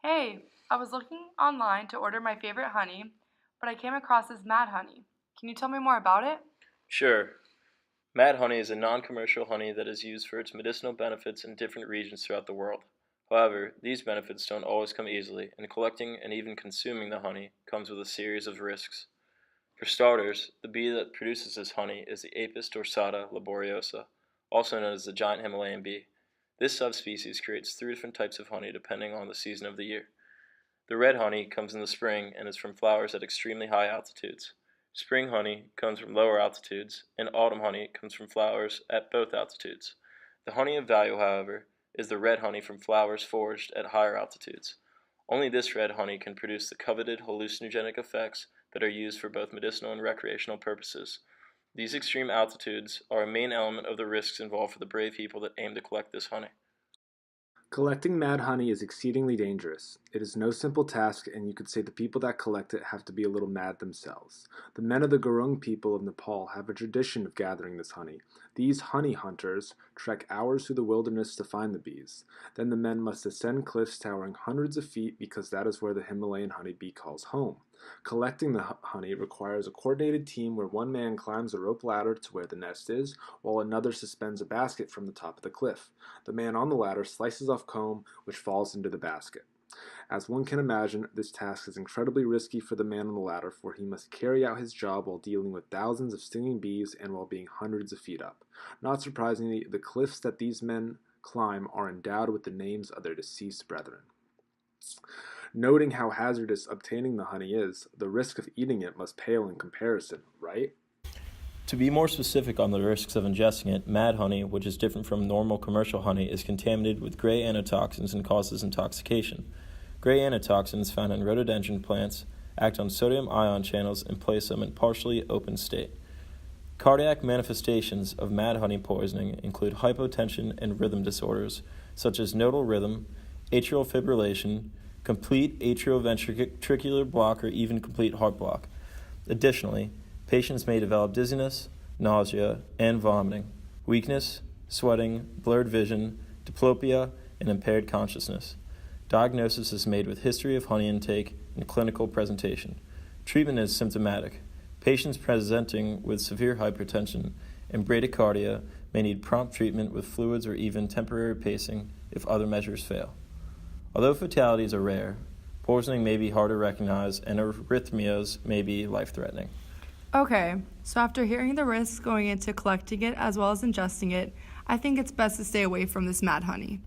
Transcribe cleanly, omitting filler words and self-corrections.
Hey, I was looking online to order my favorite honey, but I came across this mad honey. Can you tell me more about it? Sure. Mad honey is a non-commercial honey that is used for its medicinal benefits in different regions throughout the world. However, these benefits don't always come easily, and collecting and even consuming the honey comes with a series of risks. For starters, the bee that produces this honey is the Apis dorsata laboriosa, also known as the giant Himalayan bee. This subspecies creates three different types of honey depending on the season of the year. The red honey comes in the spring and is from flowers at extremely high altitudes. Spring honey comes from lower altitudes, and autumn honey comes from flowers at both altitudes. The honey of value, however, is the red honey from flowers foraged at higher altitudes. Only this red honey can produce the coveted hallucinogenic effects that are used for both medicinal and recreational purposes. These extreme altitudes are a main element of the risks involved for the brave people that aim to collect this honey. Collecting mad honey is exceedingly dangerous. It is no simple task, and you could say the people that collect it have to be a little mad themselves. The men of the Gurung people of Nepal have a tradition of gathering this honey. These honey hunters trek hours through the wilderness to find the bees. Then the men must ascend cliffs towering hundreds of feet because that is where the Himalayan honeybee calls home. Collecting the honey requires a coordinated team where one man climbs a rope ladder to where the nest is, while another suspends a basket from the top of the cliff. The man on the ladder slices off comb, which falls into the basket. As one can imagine, this task is incredibly risky for the man on the ladder, for he must carry out his job while dealing with thousands of stinging bees and while being hundreds of feet up. Not surprisingly, the cliffs that these men climb are endowed with the names of their deceased brethren. Noting how hazardous obtaining the honey is, the risk of eating it must pale in comparison, right? To be more specific on the risks of ingesting it, mad honey, which is different from normal commercial honey, is contaminated with gray antitoxins and causes intoxication. Gray antitoxins found in rhododendron plants act on sodium ion channels and place them in partially open state. Cardiac manifestations of mad honey poisoning include hypotension and rhythm disorders, such as nodal rhythm, atrial fibrillation, complete atrioventricular block, or even complete heart block. Additionally, patients may develop dizziness, nausea, and vomiting, weakness, sweating, blurred vision, diplopia, and impaired consciousness. Diagnosis is made with history of honey intake and clinical presentation. Treatment is symptomatic. Patients presenting with severe hypertension and bradycardia may need prompt treatment with fluids or even temporary pacing if other measures fail. Although fatalities are rare, poisoning may be hard to recognize and arrhythmias may be life-threatening. Okay, so after hearing the risks going into collecting it as well as ingesting it, I think it's best to stay away from this mad honey.